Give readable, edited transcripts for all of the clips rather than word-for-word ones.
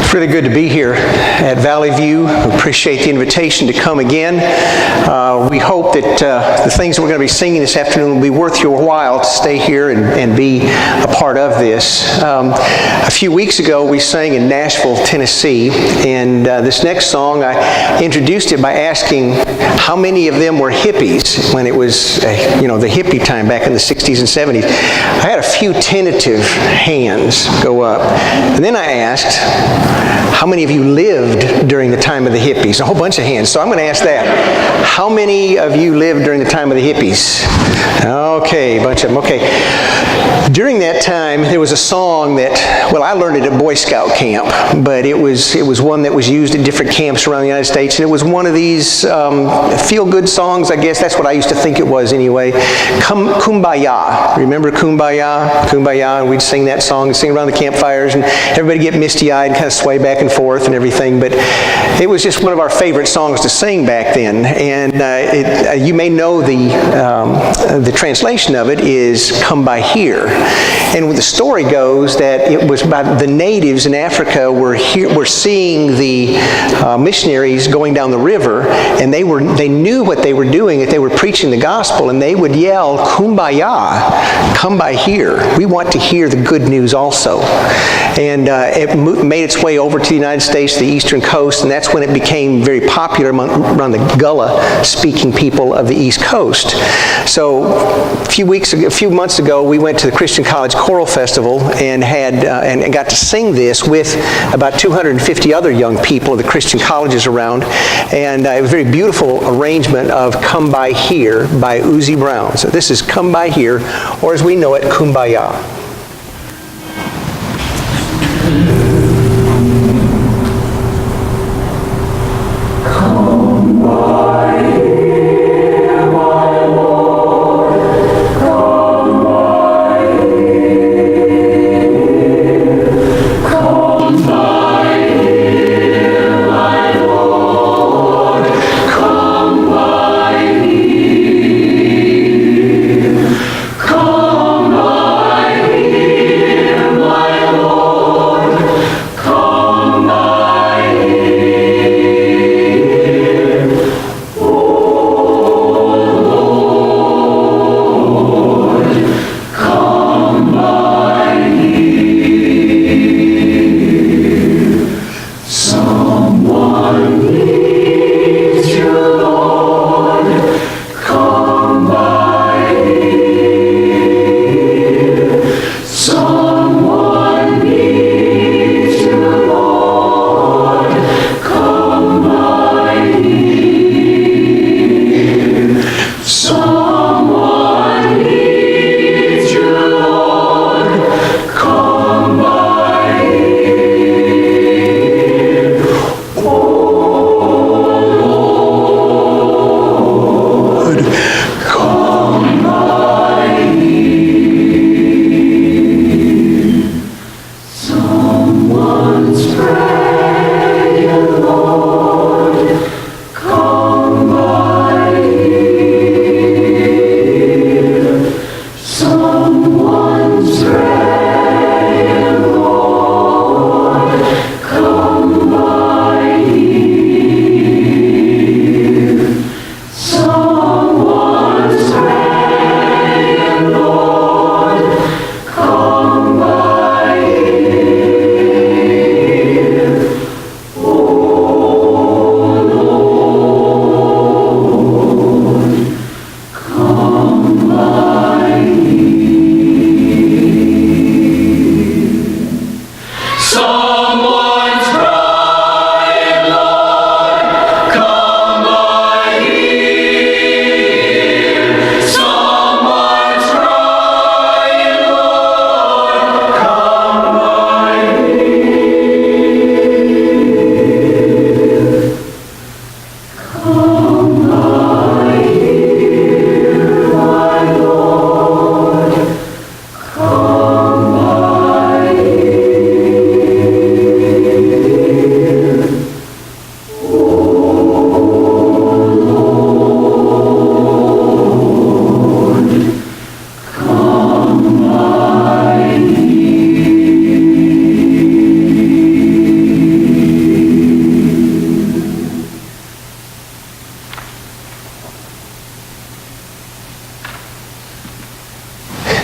It's really good to be here at Valley View. We appreciate the invitation to come again. We hope that the things that we're going to be singing this afternoon will be worth your while to stay here and be a part of this. A few weeks ago we sang in Nashville, Tennessee, and this next song I introduced it by asking how many of them were hippies when it was the hippie time back in the 60s and 70s. I had a few tentative hands go up, and then I asked, how many of you lived during the time of the hippies? A whole bunch of hands. So I'm going to ask that. How many of you lived during the time of the hippies? Okay, a bunch of them. Okay. During that time, there was a song that, well, I learned it at Boy Scout camp, but it was one that was used at different camps around the United States, and it was one of these feel-good songs, I guess. That's what I used to think it was anyway. Kumbaya. Remember Kumbaya? Kumbaya, and we'd sing that song and sing around the campfires, and everybody get misty-eyed and kind of sway back and forth and everything, but it was just one of our favorite songs to sing back then. And you may know the translation of it is "Come by here." And the story goes that it was about the natives in Africa were seeing the missionaries going down the river, and they knew what they were doing, that they were preaching the gospel, and they would yell, "Kumbaya, come by here. We want to hear the good news also." And it made its way over to the United States, the eastern coast, and that's when it became very popular around the Gullah-speaking people of the East Coast. So a few months ago, we went to the Christian College Choral Festival and and got to sing this with about 250 other young people of the Christian colleges around, and it was a very beautiful arrangement of "Come By Here" by Uzi Brown. So this is "Come By Here," or as we know it, "Kumbaya." Come by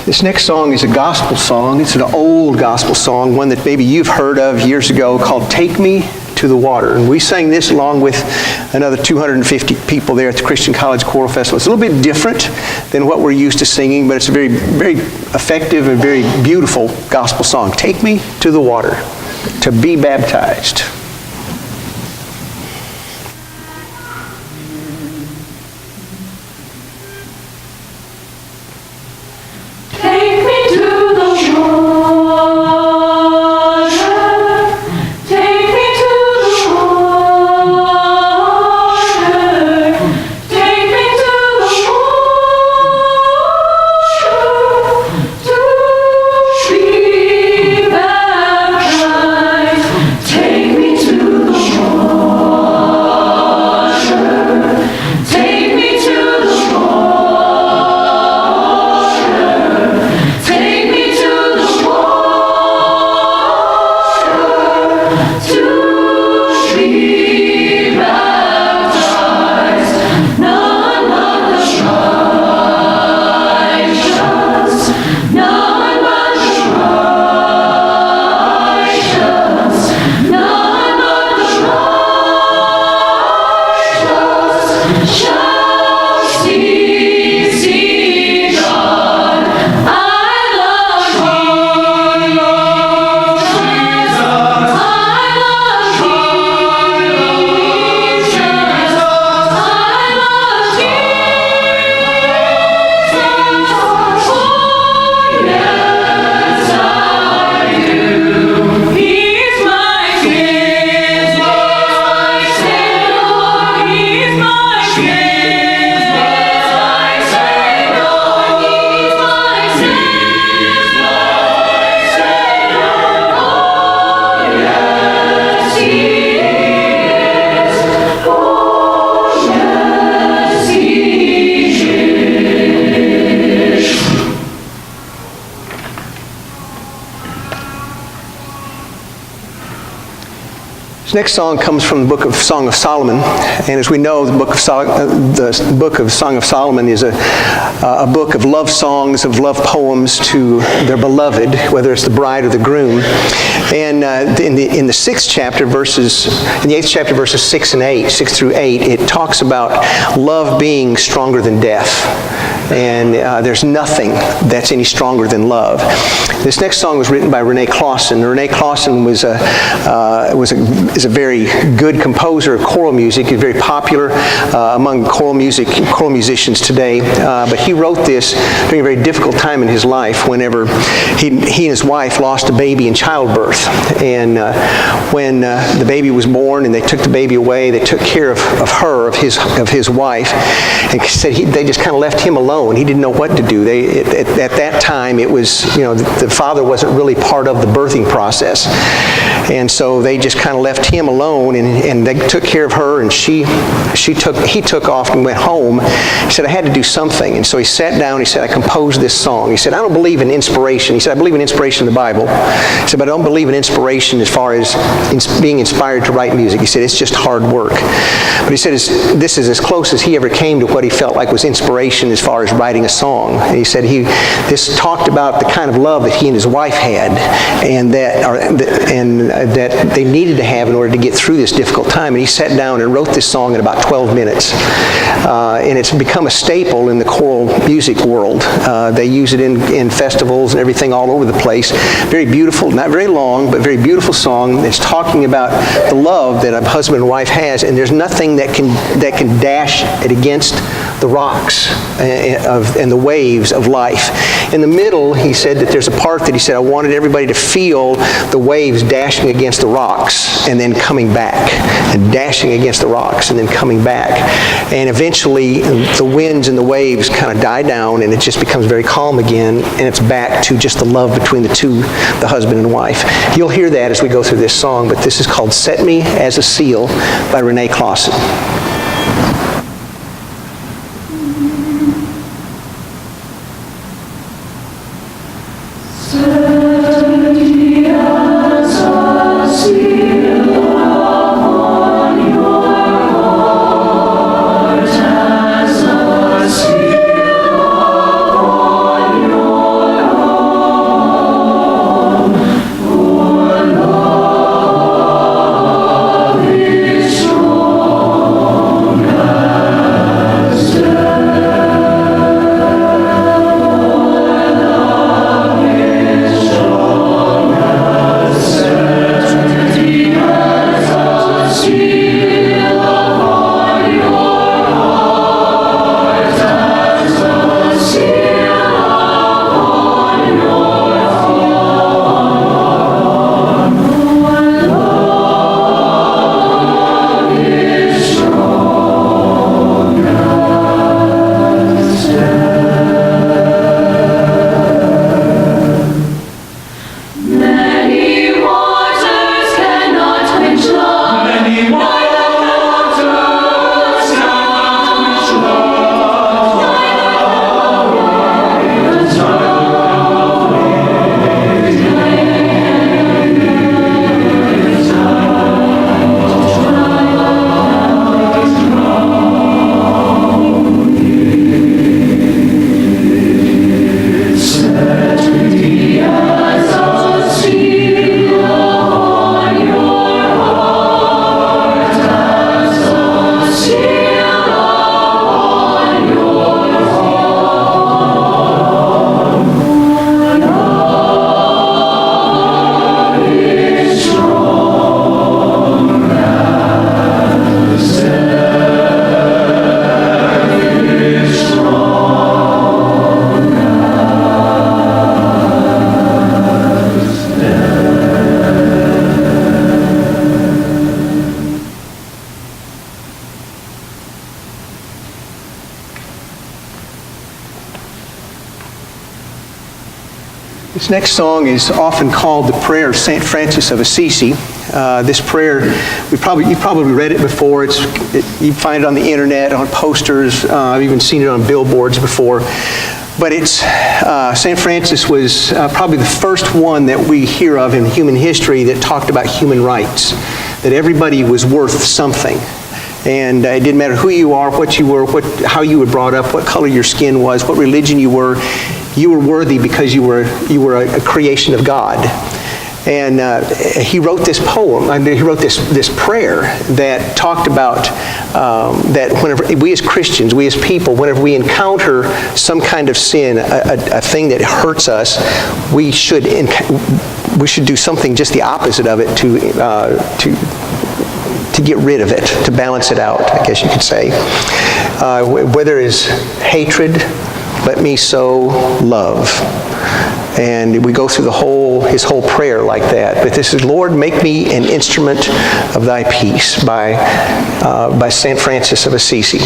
This next song is a gospel song. It's an old gospel song, one that maybe you've heard of years ago, called Take Me to the Water. And we sang this along with another 250 people there at the Christian College Choral Festival. It's a little bit different than what we're used to singing, but it's a very, very effective and very beautiful gospel song. Take me to the water to be baptized. This next song comes from the book of Song of Solomon, and as we know, the book of Song of Solomon is a book of love songs, of love poems to their beloved, whether it's the bride or the groom. And in the 8th chapter, verses 6 through 8, it talks about love being stronger than death. And there's nothing that's any stronger than love. This next song was written by Rene Clausen. Rene Clausen is a very good composer of choral music. He's very popular among choral musicians today. But he wrote this during a very difficult time in his life, whenever he and his wife lost a baby in childbirth. And when the baby was born and they took the baby away, they took care of his wife, and said they just kind of left him alone. He didn't know what to do. At that time, it was, the father wasn't really part of the birthing process. And so they just kind of left him alone, and they took care of her, and he took off and went home. He said, I had to do something. And so he sat down, he said, I composed this song. He said, I don't believe in inspiration. He said, I believe in inspiration in the Bible. He said, but I don't believe in inspiration as far as being inspired to write music. He said, it's just hard work. But he said, this is as close as he ever came to what he felt like was inspiration as far as writing a song. And he said this talked about the kind of love that he and his wife had, and that they needed to have in order to get through this difficult time. And he sat down and wrote this song in about 12 minutes. And it's become a staple in the choral music world. They use it in festivals and everything all over the place. Very beautiful, not very long, but very beautiful song. It's talking about the love that a husband and wife has, and there's nothing that can dash it against the rocks and the waves of life. In the middle, he said that there's a part that he said, I wanted everybody to feel the waves dashing against the rocks and then coming back, and dashing against the rocks and then coming back. And eventually, the winds and the waves kind of die down, and it just becomes very calm again, and it's back to just the love between the two, the husband and wife. You'll hear that as we go through this song, but this is called Set Me as a Seal by Rene Clausen. Your This next song is often called the Prayer of St. Francis of Assisi. This prayer, you probably read it before. You find it on the internet, on posters. I've even seen it on billboards before. But St. Francis was probably the first one that we hear of in human history that talked about human rights, that everybody was worth something. And it didn't matter who you are, what you were, how you were brought up, what color your skin was, what religion you were worthy because you were a creation of God. And he wrote this poem, he wrote this prayer that talked about that whenever we as Christians, we as people, whenever we encounter some kind of sin, a thing that hurts us, we should do something just the opposite of it to get rid of it, to balance it out, I guess you could say. Whether it's hatred, let me sow love. And we go through his whole prayer like that. But this is, Lord, make me an instrument of thy peace by St. Francis of Assisi.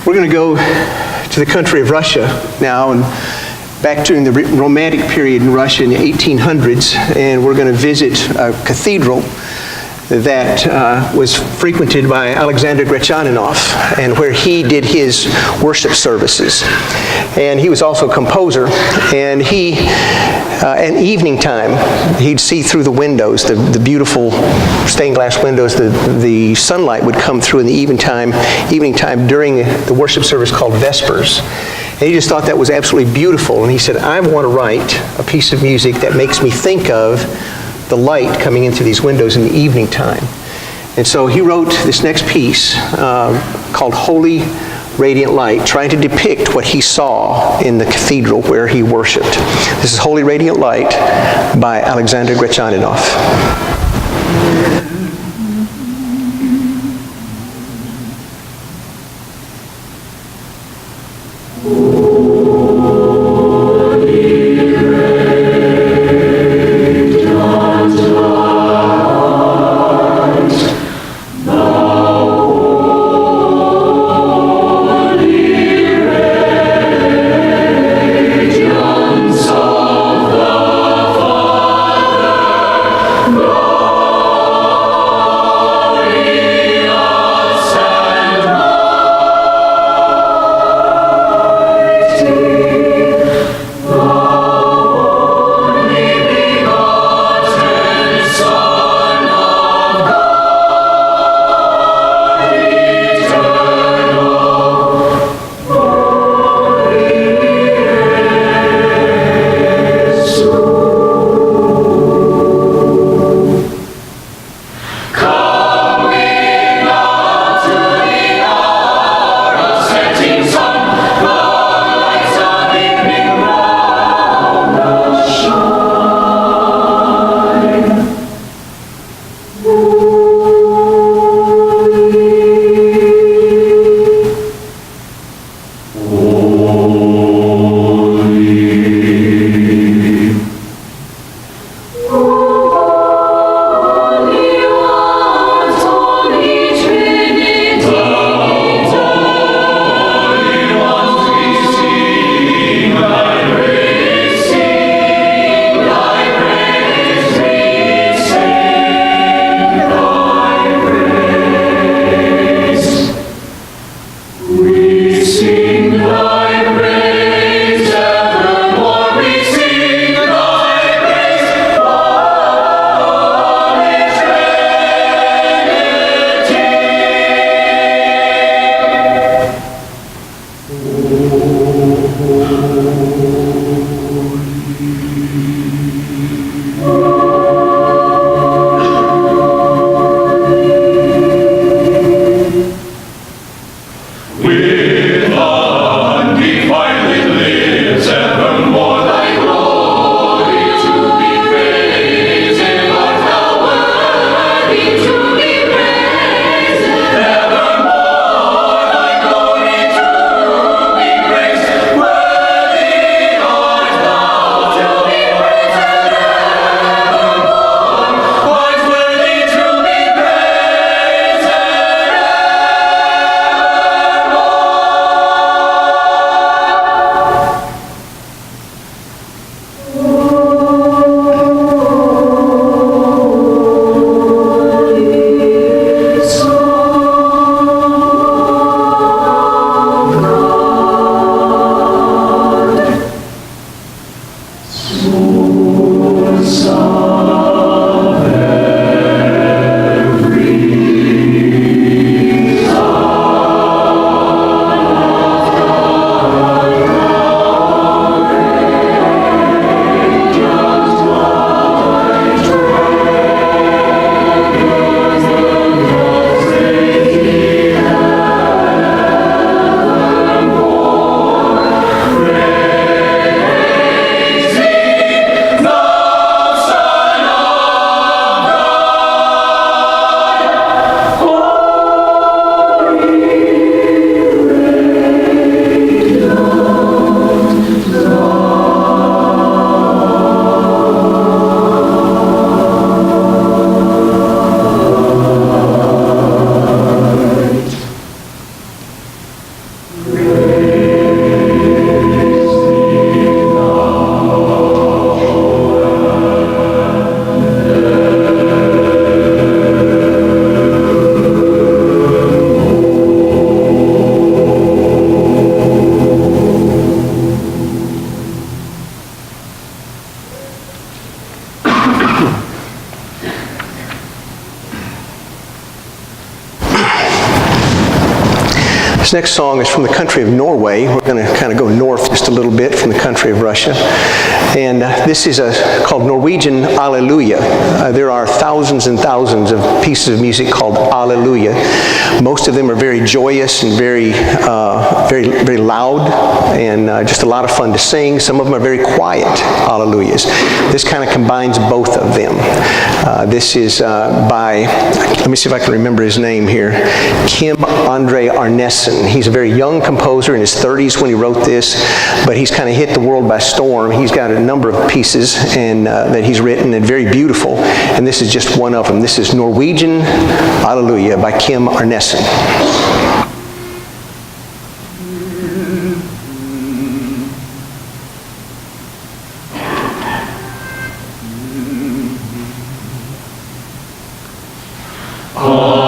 We're going to go to the country of Russia now, and back during the Romantic period in Russia in the 1800s, and we're going to visit a cathedral that was frequented by Alexander Gretchaninov, and where he did his worship services. And he was also a composer, and at evening time, he'd see through the windows, the beautiful stained glass windows, the sunlight would come through in the evening time during the worship service called Vespers. And he just thought that was absolutely beautiful, and he said, I want to write a piece of music that makes me think of the light coming into these windows in the evening time. And so he wrote this next piece called Holy Radiant Light, trying to depict what he saw in the cathedral where he worshipped. This is Holy Radiant Light by Alexander Gretchaninov. Oh This next song is from the country of Norway. We're going to kind of go north just a little bit from the country of Russia. And this is called Norwegian Alleluia. There are thousands and thousands of pieces of music called Alleluia. Most of them are very joyous and very loud and just a lot of fun to sing. Some of them are very quiet Alleluias. This kind of combines both of them. This is by, let me see if I can remember his name here, Kim Andre Arnessen. He's a very young composer in his 30s when he wrote this, but he's kind of hit the world by storm. He's got a number of pieces and that he's written and very beautiful, and this is just one of them. This is Norwegian Alleluia by Kim Arnessen. Alleluia.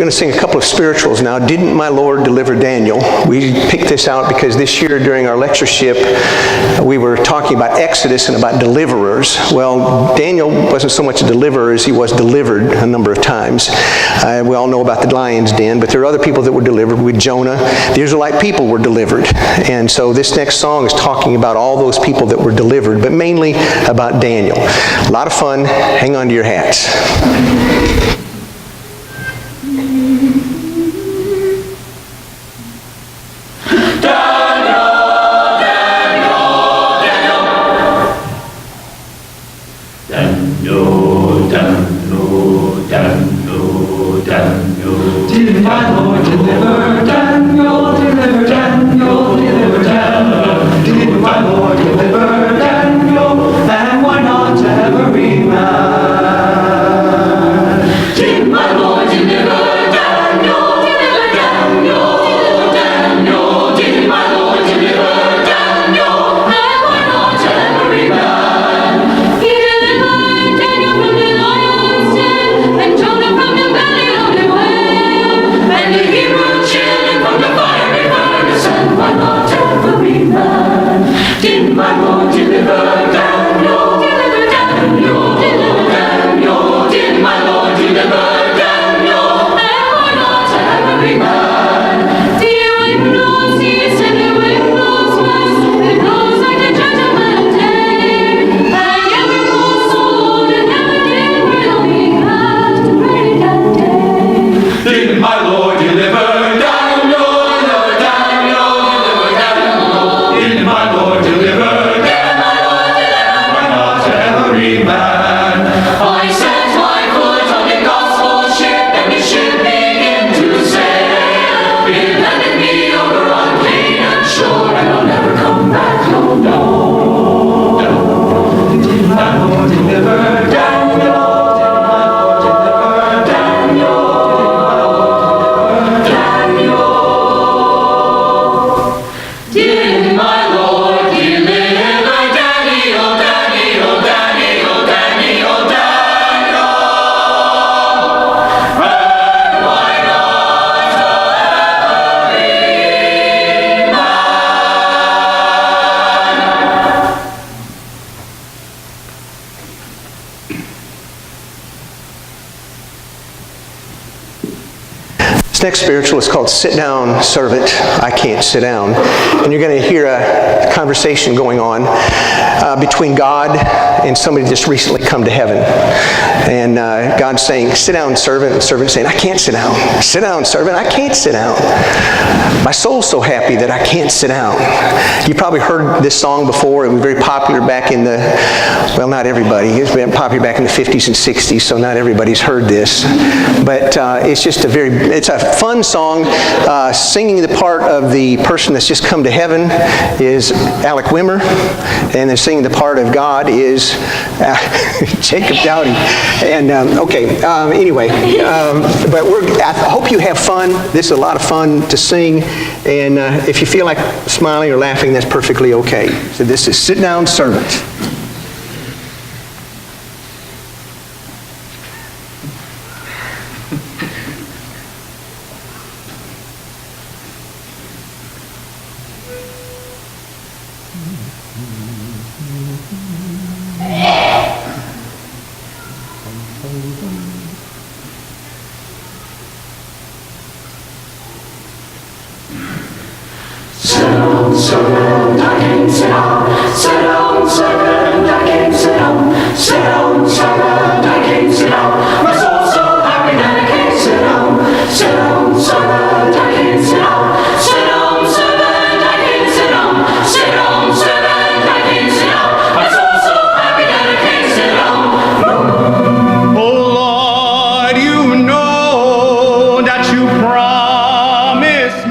going to sing a couple of spirituals now. Didn't my Lord deliver Daniel? We picked this out because this year during our lectureship, we were talking about Exodus and about deliverers. Well, Daniel wasn't so much a deliverer as he was delivered a number of times. We all know about the lion's den, but there are other people that were delivered. With Jonah, the Israelite people were delivered. And so this next song is talking about all those people that were delivered, but mainly about Daniel. A lot of fun. Hang on to your hats. Did my Lord deliver Daniel, deliver Daniel, deliver Daniel? Did my Lord deliver Daniel, and why not every man? Did my Lord deliver Daniel, deliver Daniel, deliver Daniel? Did my Lord deliver Daniel, and why not every man? He delivered Daniel from the lion's den, and Jonah from the belly of the whale, and the Hebrew children from the fiery furnace, and why not every man? Did my Lord deliver Daniel, deliver Daniel, deliver Daniel? Did my Lord deliver Daniel, and why not every man? The wind blows east and the wind blows west, it blows like the judgment day, and every poor soul that never did really have to pray that day. Did my Lord deliver Daniel, deliver Daniel, deliver Daniel? Did my Lord deliver Daniel, why not every man? I set my foot on the gospel ship, and the ship began to sail. It landed me over on Canaan shore, and I'll never come back, no, no, no. Did my Lord deliver Daniel? Did my Lord deliver Daniel? Did my Lord deliver Daniel, Daniel, Daniel, Daniel, Daniel? And why not every man? This next spiritual is called Sit Down, Servant, I Can't Sit Down. And you're going to hear a conversation going on between God and somebody just recently come to heaven. And God's saying, sit down, servant. And the servant saying, I can't sit down. Sit down, servant, I can't sit down. My soul's so happy that I can't sit down. You probably heard this song before. It was very popular back in the, well, not everybody. It's been popular back in the 50s and 60s, so not everybody's heard this. But it's just it's a fun song. Singing the part of the person that's just come to heaven is Alec Wimmer, and then singing the part of God is Jacob Dowdy. And anyway, but I hope you have fun. This is a lot of fun to sing, and if you feel like smiling or laughing, that's perfectly okay. So this is Sit Down, Servant. Servant, I can't sit down. Sit down, servant, I can't sit down. Sit down, servant, I can't sit down. My soul's so happy that I can't sit down. Sit down, servant, I can't sit down. Sit down, servant, I can't sit down. Sit down, servant, I can't sit down. My soul's so happy that I can't sit down. Oh Lord, you know that you promised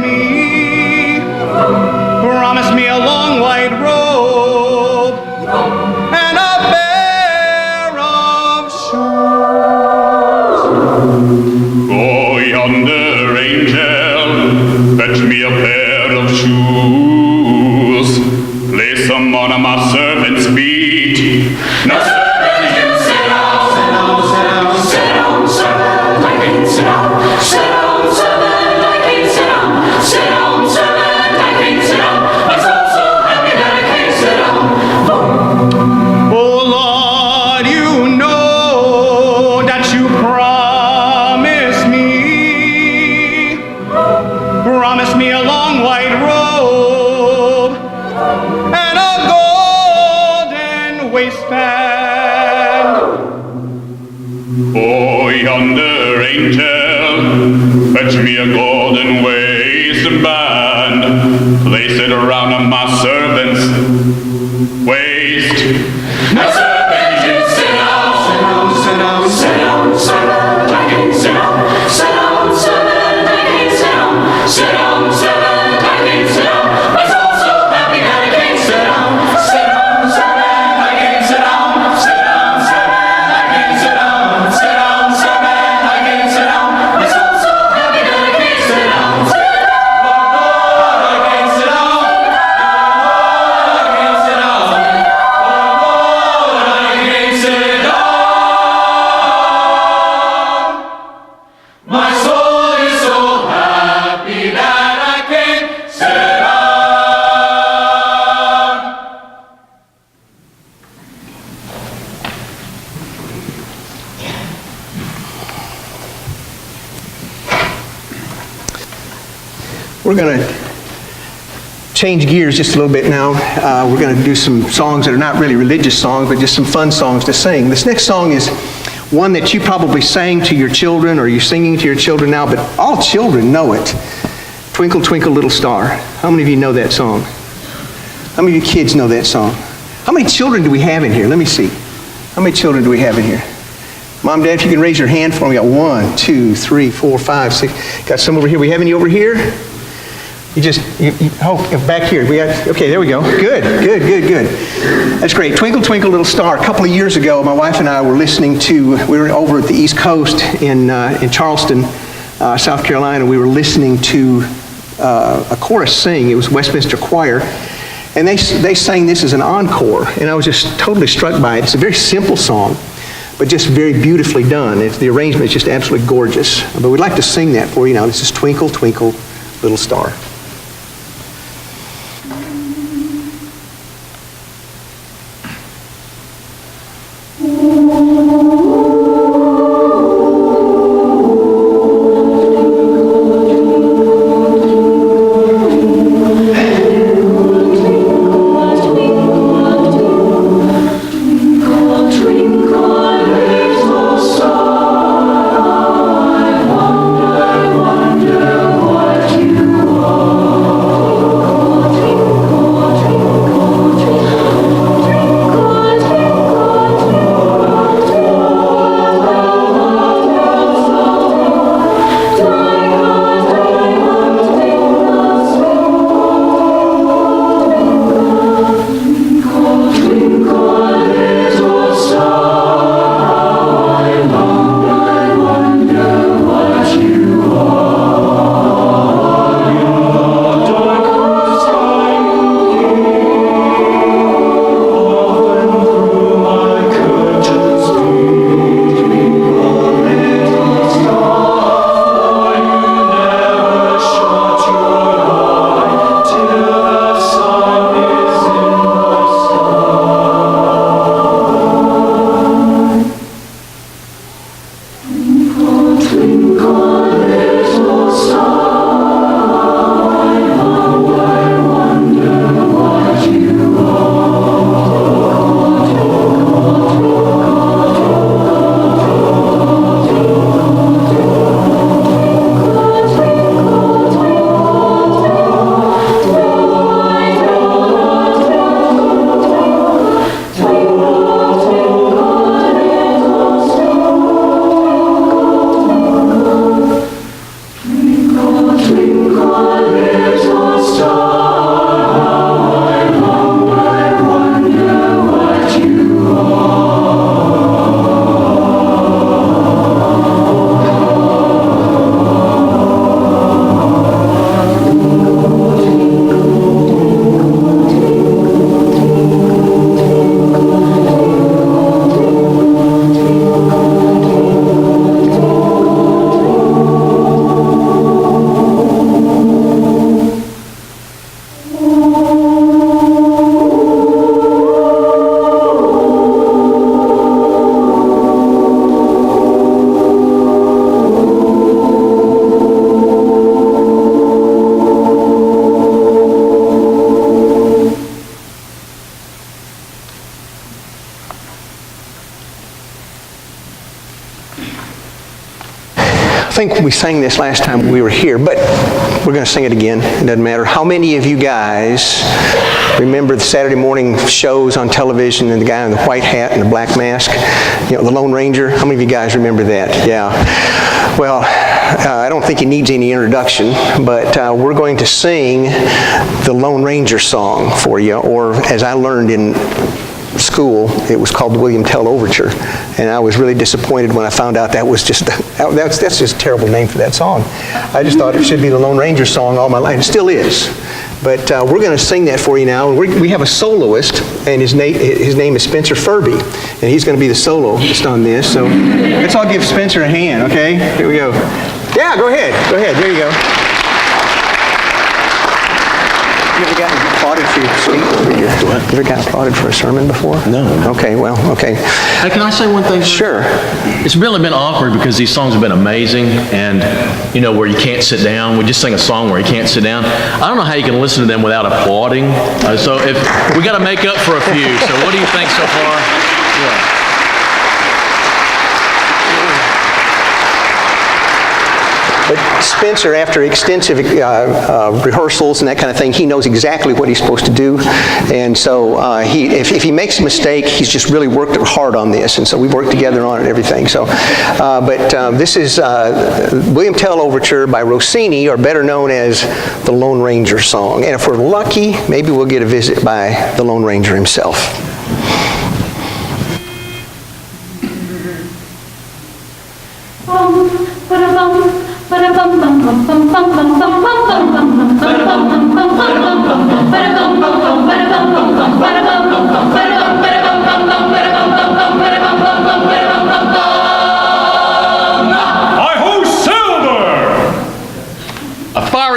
me a long white robe and a pair of shoes. Oh, yonder angel, fetch me a pair of shoes. Place them on my servant's feet. Now, servant, you sit down. Sit down, sit down, servant, I can't sit down. Sit down. Oh, yonder angel, fetch me a golden waistband, place it around my servant's waist. My servant, you sit down, sit down, sit down, sit down, servant, I can sit down, sit down, servant, I can sit down, sit down, servant, I can sit down. My soul's so happy that I can't sit down, sit down, servant, I can sit down, sit down, servant, I can sit down, sit down, servant, I can sit down. My soul's so happy that I can't sit down, sit down, Lord, I can't sit down, Lord, I can't sit down, Lord, I can't sit down. My soul is so happy that I can't sit down. We're going to change gears just a little bit now. We're going to do some songs that are not really religious songs, but just some fun songs to sing. This next song is one that you probably sang to your children, or you're singing to your children now, but all children know it. Twinkle, Twinkle, Little Star. How many of you know that song? How many of you kids know that song? How many children do we have in here? Let me see. How many children do we have in here? Mom, Dad, if you can raise your hand for me. We got 1, 2, 3, 4, 5, 6. Got some over here. We have any over here? Back here. Okay, there we go. Good. That's great. Twinkle, Twinkle, Little Star. A couple of years ago, my wife and I were we were over at the East Coast in Charleston, South Carolina. We were listening to a chorus sing. It was Westminster Choir. And they sang this as an encore. And I was just totally struck by it. It's a very simple song, but just very beautifully done. The arrangement is just absolutely gorgeous. But we'd like to sing that for you now. This is Twinkle, Twinkle, Little Star. Wonder what you are. think we sang this last time we were here, but we're going to sing it again. It doesn't matter. How many of you guys remember the Saturday morning shows on television and the guy in the white hat and the black mask? You know, the Lone Ranger? How many of you guys remember that? Yeah. Well, I don't think he needs any introduction, but we're going to sing the Lone Ranger song for you, or as I learned in school, it was called the William Tell Overture, and I was really disappointed when I found out that was just that's just a terrible name for that song. I just thought it should be the Lone Ranger song all my life. It still is, but we're going to sing that for you now. We have a soloist, and his name is Spencer Furby, and he's going to be the soloist on this. So let's all give Spencer a hand, okay? Here we go. Yeah, go ahead. There you go. You ever gotten applauded for your speech? You ever gotten applauded for a sermon before? No. Okay, well, okay. Hey, can I say one thing? Sure. It's really been awkward because these songs have been amazing, and you know, where you can't sit down. We just sang a song where you can't sit down. I don't know how you can listen to them without applauding. So if we got to make up for a few. So what do you think so far? Yeah. But Spencer, after extensive rehearsals and that kind of thing, he knows exactly what he's supposed to do. And so if he makes a mistake, he's just really worked hard on this. And so we've worked together on it and everything. So, this is William Tell Overture by Rossini, or better known as the Lone Ranger song. And if we're lucky, maybe we'll get a visit by the Lone Ranger himself.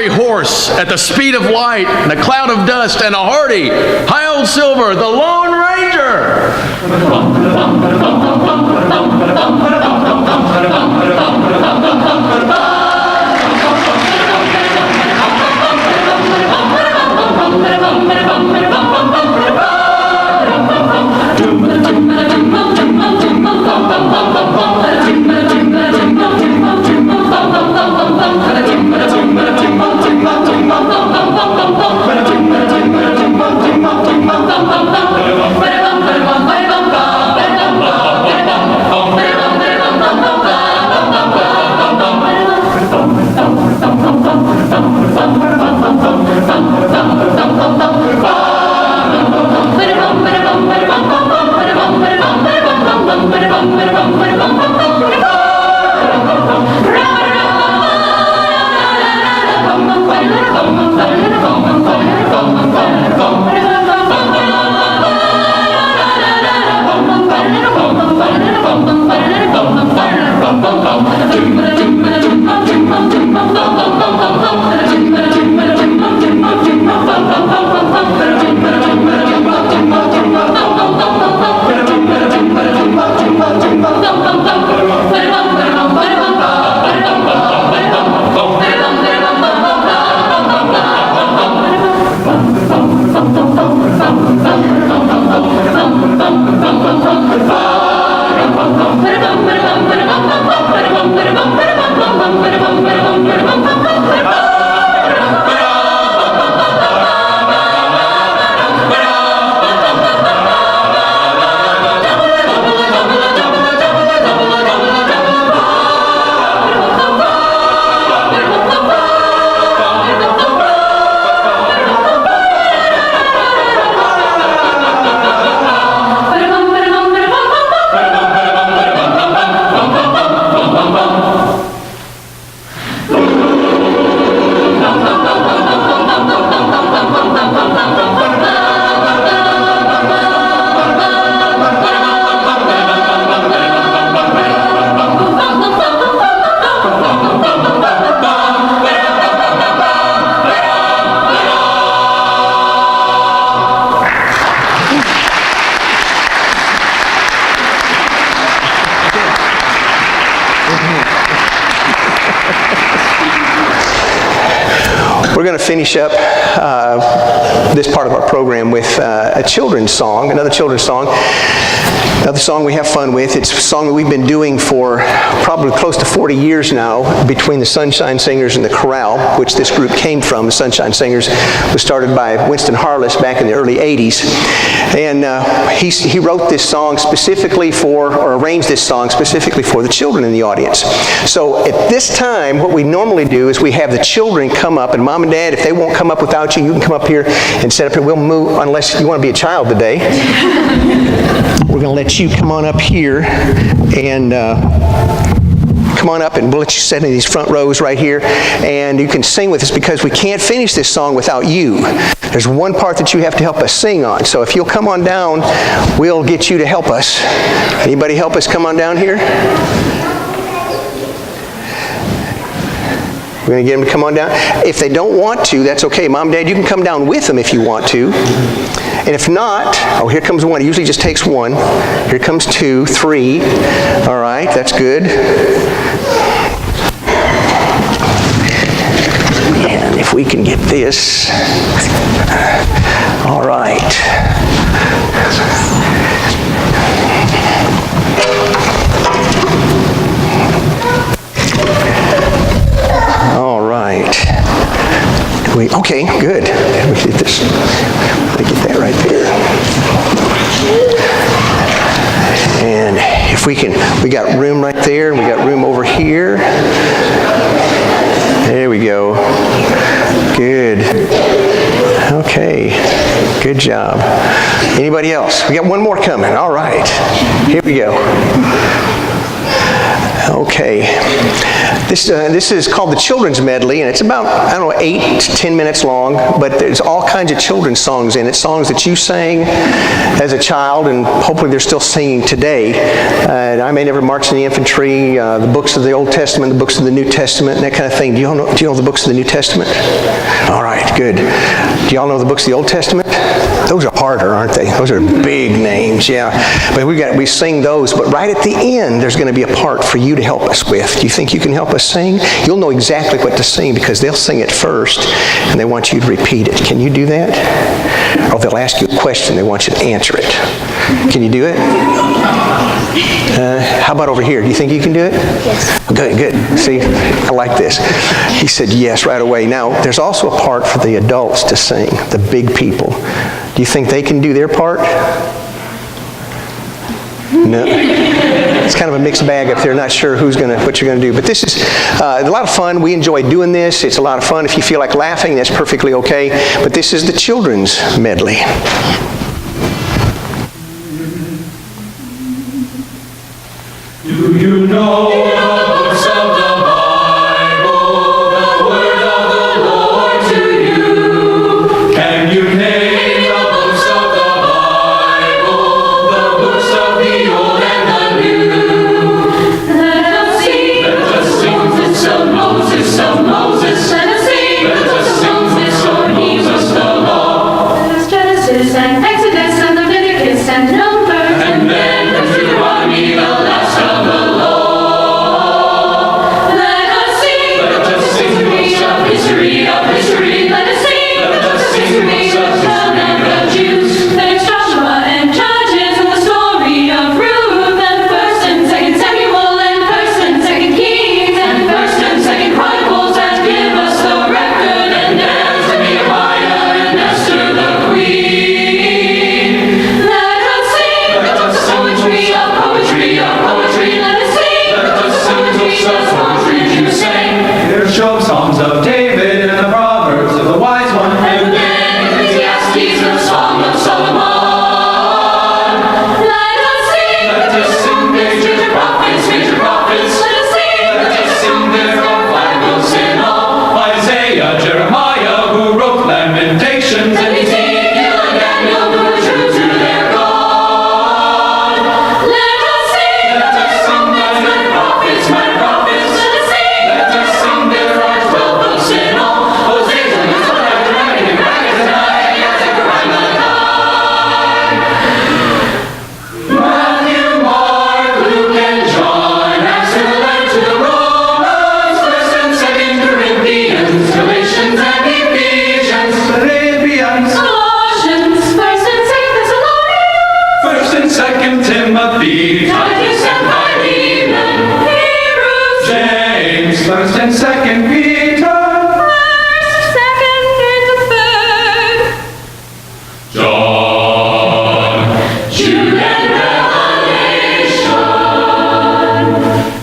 Horse at the speed of light and a cloud of dust and a hearty, high old silver, the Lone Ranger. We're going to finish up this part of our program with a children's song, another children's song, another song we have fun with. It's a song that we've been doing for probably probably close to 40 years now between the Sunshine Singers and the Chorale, which this group came from. The Sunshine Singers was started by Winston Harless back in the early 80s. And he wrote this song specifically for, or arranged this song specifically for the children in the audience. So at this time, what we normally do is we have the children come up, and Mom and Dad, if they won't come up without you, you can come up here and set up here. We'll move, unless you want to be a child today. We're going to let you come on up here and come on up, and we'll let you sit in these front rows right here, and you can sing with us because we can't finish this song without you. There's one part that you have to help us sing on, so if you'll come on down, we'll get you to help us. Anybody help us come on down here? We're going to get them to come on down. If they don't want to, that's okay. Mom, Dad, you can come down with them if you want to. And if not, oh, here comes one. It usually just takes one. Here comes two, three. All right, that's good. And if we can get this. All right. All right. Okay, good. Let me get this. Let me get that right there. And if we can, we got room right there, and we got room over here. There we go. Good. Okay. Good job. Anybody else? We got one more coming. All right. Here we go. Okay. This is called the Children's Medley, and it's about, I don't know, 8 to 10 minutes long, but there's all kinds of children's songs in it, songs that you sang as a child, and hopefully they're still singing today. I may never march in the infantry, the books of the Old Testament, the books of the New Testament, and that kind of thing. Do you know the books of the New Testament? All right, good. Do y'all know the books of the Old Testament? Those are harder, aren't they? Those are big names, yeah. But we sing those, but right at the end, there's going to be a part for you to help us with. Do you think you can help us sing? You'll know exactly what to sing because they'll sing it first, and they want you to repeat it. Can you do that? Or they'll ask you a question. They want you to answer it. Can you do it? How about over here? Do you think you can do it? Yes. Good, good. See, I like this. He said yes right away. Now, there's also a part for the adults to sing, the big people. Do you think they can do their part? No. It's kind of a mixed bag if they're not sure what you're going to do. But this is a lot of fun. We enjoy doing this. It's a lot of fun. If you feel like laughing, that's perfectly okay. But this is the Children's Medley. Do you know the books of the Bible, the word of the Lord to you? Can you name the books of the Bible, the books of the Old and the New? Let us sing the books of Moses, of Moses. Let us sing Let us sing the books of Moses, the law. There's Genesis and Exodus and Leviticus and Numbers. And then Deuteronomy, the last of the law. First and Second Peter. First, second, and the third. John. Jude and Revelation.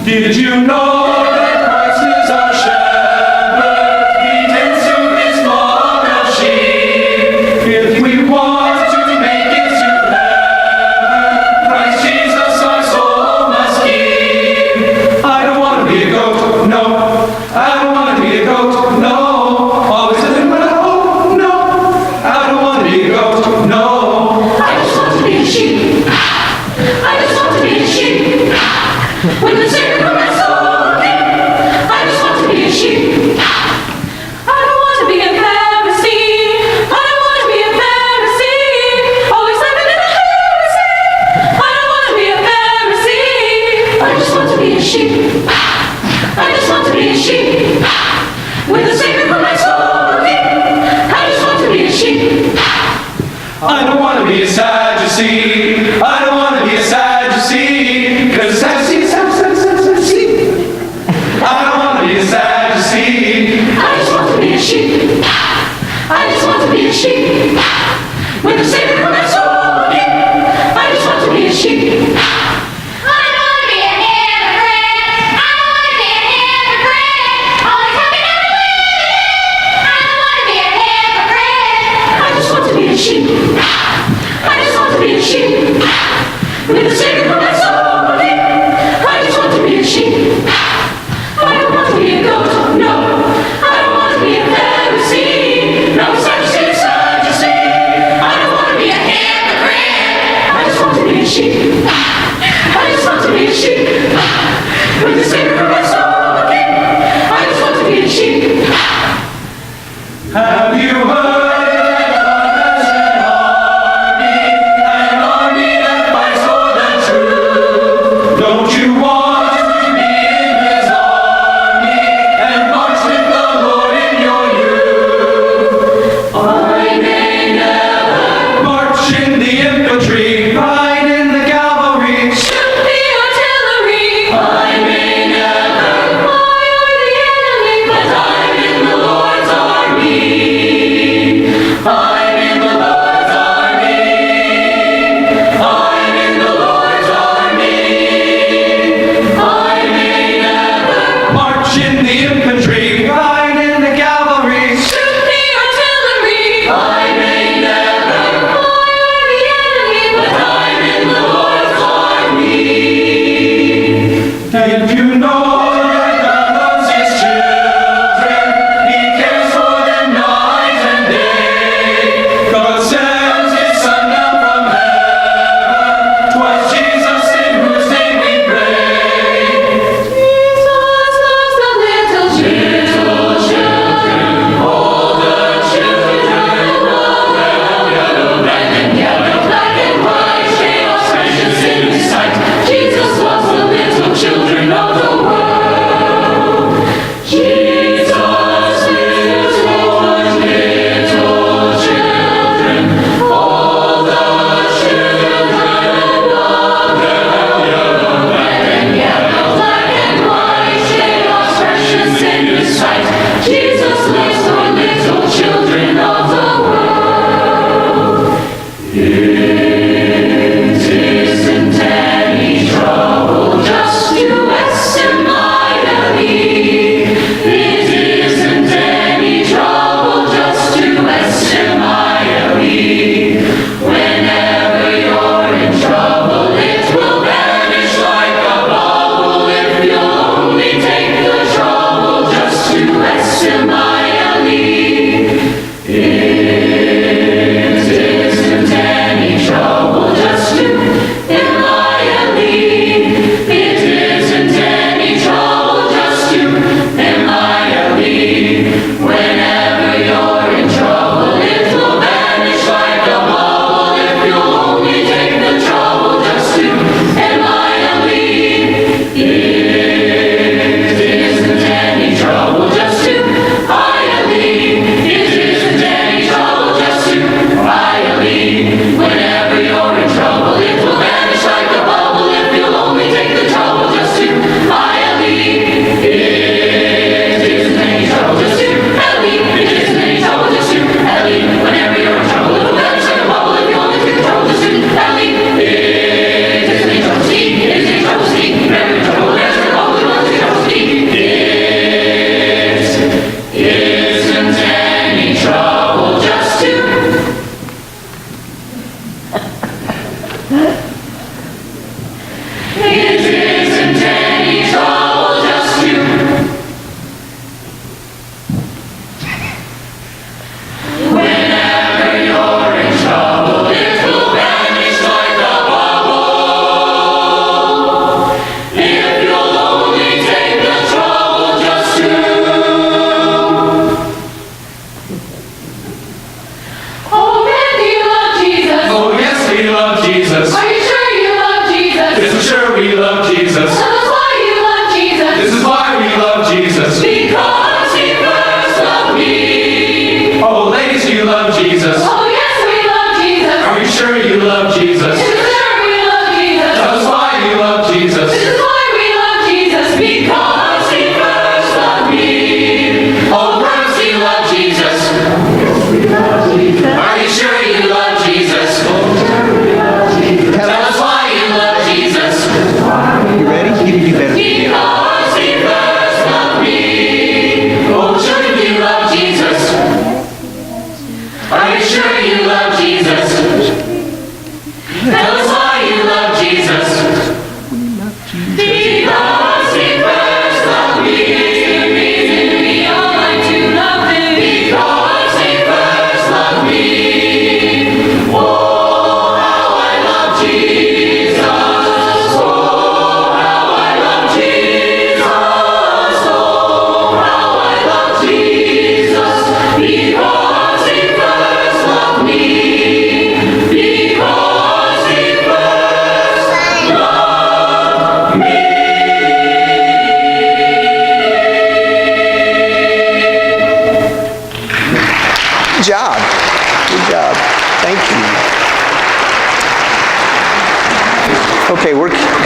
Did you know that Christ is our shepherd? He tends to his flock of sheep. If we want to make it to heaven, Christ Jesus our soul must keep. I don't want to be a goat, no. I don't want to be a goat, no. Always living with a hope, no. I don't want to be a goat, no. I just want to be a sheep. I just want to be a sheep. With the Savior of my soul. I just want to be a sheep. I don't want to be a Pharisee. I don't want to be a Pharisee. Always living in a heresy. I don't want to be a Pharisee. I just want to be a sheep. I just want to be a sheep. With the Savior of my soul. I just want to be a sheep. I don't want to be a Sadducee. I don't want to be a Sadducee. Cause Sadducees. I don't want to be a Sadducee. I just want to be a sheep. I just want to be a sheep. With the Savior of my soul. I just want to be a sheep. I don't want to be a hypocrite. I don't want to be a hypocrite. Always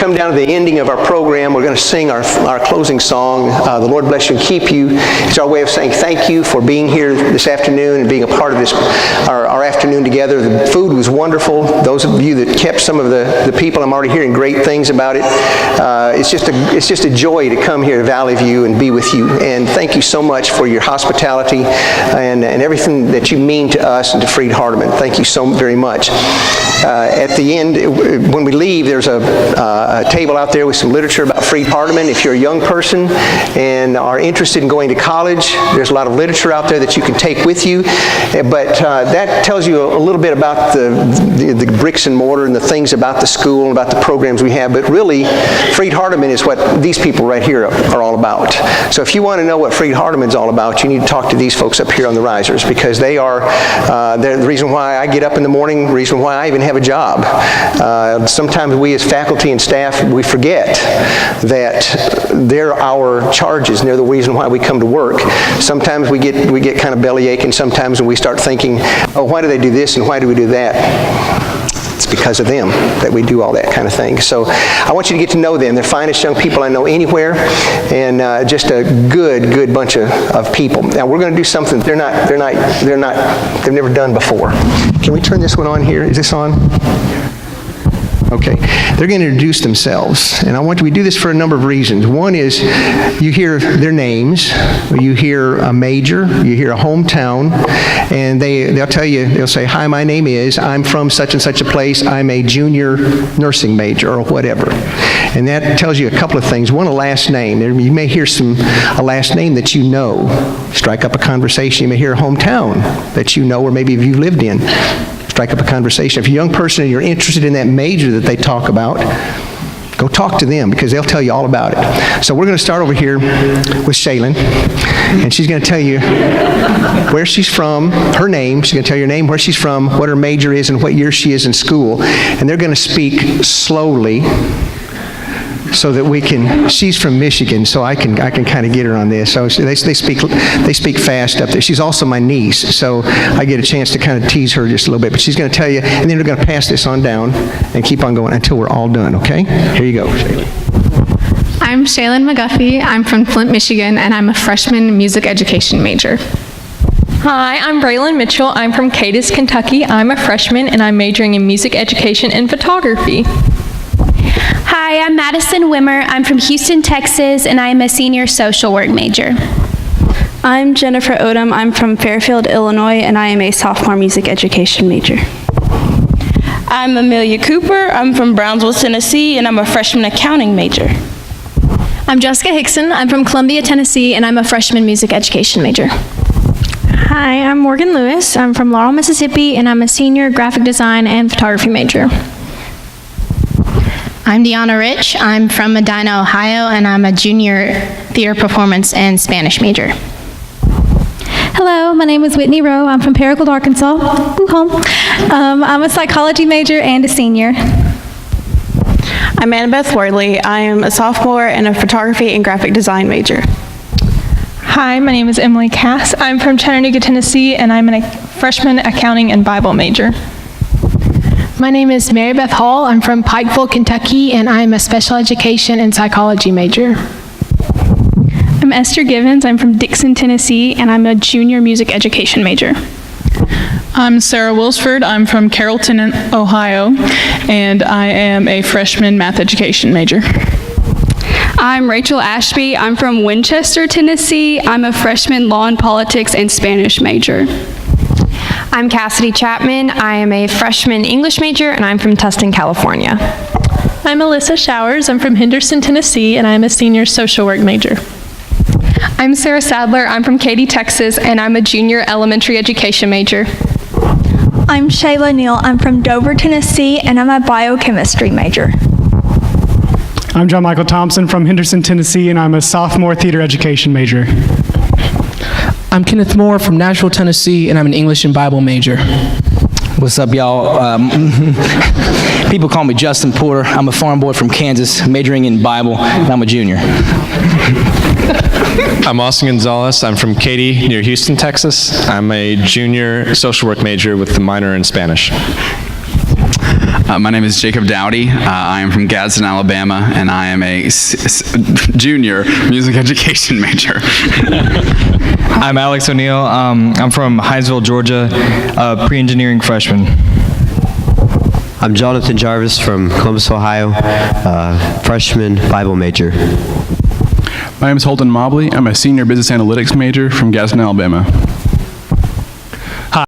come down to the ending of our program, we're going to sing our closing song, The Lord Bless You and Keep You. It's our way of saying thank you for being here this afternoon and being a part of this, our afternoon together. The food was wonderful. Those of you that kept some of the people, I'm already hearing great things about it. It's just a joy to come here to Valley View and be with you. And thank you so much for your hospitality and everything that you mean to us and to Freed Hardeman. Thank you so very much. At the end, when we leave, there's a table out there with some literature about Freed Hardeman. If you're a young person and are interested in going to college, there's a lot of literature out there that you can take with you. But that tells you a little bit about the bricks and mortar and the things about the school and about the programs we have. But really, Freed Hardeman is what these people right here are all about. So if you want to know what Freed Hardeman's all about, you need to talk to these folks up here on the risers, because they are they're the reason why I get up in the morning, the reason why I even have a job. Sometimes we as faculty and staff, we forget that they're our charges and they're the reason why we come to work. Sometimes we get kind of bellyache, and sometimes when we start thinking, oh, why do they do this and why do we do that? It's because of them that we do all that kind of thing. So I want you to get to know them. They're the finest young people I know anywhere, and just a good bunch of people. Now we're going to do something they've never done before. Can we turn this one on here? Is this on? Okay. They're going to introduce themselves, and we do this for a number of reasons. One is you hear their names, you hear a major, you hear a hometown, and they'll tell you, they'll say, hi, my name is, I'm from such and such a place, I'm a junior nursing major, or whatever. And that tells you a couple of things. One, a last name. You may hear a last name that you know. Strike up a conversation. You may hear a hometown that you know, or maybe you've lived in. Strike up a conversation. If you're a young person and you're interested in that major that they talk about, go talk to them, because they'll tell you all about it. So we're going to start over here with Shaylin, and she's going to tell you where she's from, her name. She's going to tell you her name, where she's from, what her major is, and what year she is in school. And they're going to speak slowly, so that she's from Michigan, so I can kind of get her on this. So they speak fast up there. She's also my niece, so I get a chance to kind of tease her just a little bit. But she's going to tell you, and then we're going to pass this on down and keep on going until we're all done, okay? Here you go, Shaylin. I'm Shaylin McGuffey. I'm from Flint, Michigan, and I'm a freshman music education major. Hi, I'm Braylon Mitchell. I'm from Cadiz, Kentucky. I'm a freshman, and I'm majoring in music education and photography. Hi, I'm Madison Wimmer. I'm from Houston, Texas, and I'm a senior social work major. I'm Jennifer Odom. I'm from Fairfield, Illinois, and I am a sophomore music education major. I'm Amelia Cooper. I'm from Brownsville, Tennessee, and I'm a freshman accounting major. I'm Jessica Hickson. I'm from Columbia, Tennessee, and I'm a freshman music education major. Hi, I'm Morgan Lewis. I'm from Laurel, Mississippi, and I'm a senior graphic design and photography major. I'm Deanna Rich. I'm from Medina, Ohio, and I'm a junior theater performance and Spanish major. Hello, my name is Whitney Rowe. I'm from Paragould, Arkansas. Home. I'm a psychology major and a senior. I'm Annabeth Wardley. I am a sophomore and a photography and graphic design major. Hi, my name is Emily Cass. I'm from Chattanooga, Tennessee, and I'm a freshman accounting and Bible major. My name is Mary Beth Hall. I'm from Pikeville, Kentucky, and I'm a special education and psychology major. I'm Esther Givens. I'm from Dixon, Tennessee, and I'm a junior music education major. I'm Sarah Wilsford. I'm from Carrollton, Ohio, and I am a freshman math education major. I'm Rachel Ashby. I'm from Winchester, Tennessee. I'm a freshman law and politics and Spanish major. I'm Cassidy Chapman. I am a freshman English major, and I'm from Tustin, California. I'm Alyssa Showers. I'm from Henderson, Tennessee, and I'm a senior social work major. I'm Sarah Sadler. I'm from Katy, Texas, and I'm a junior elementary education major. I'm Shayla Neal. I'm from Dover, Tennessee, and I'm a biochemistry major. I'm John Michael Thompson from Henderson, Tennessee, and I'm a sophomore theater education major. I'm Kenneth Moore from Nashville, Tennessee, and I'm an English and Bible major. What's up, y'all? People call me Justin Porter. I'm a farm boy from Kansas, majoring in Bible, and I'm a junior. I'm Austin Gonzalez. I'm from Katy, near Houston, Texas. I'm a junior social work major with a minor in Spanish. My name is Jacob Dowdy. I am from Gadsden, Alabama, and I am a junior music education major. I'm Alex O'Neill. I'm from Hinesville, Georgia, pre-engineering freshman. I'm Jonathan Jarvis from Columbus, Ohio, freshman Bible major. My name is Holden Mobley. I'm a senior business analytics major from Gadsden, Alabama.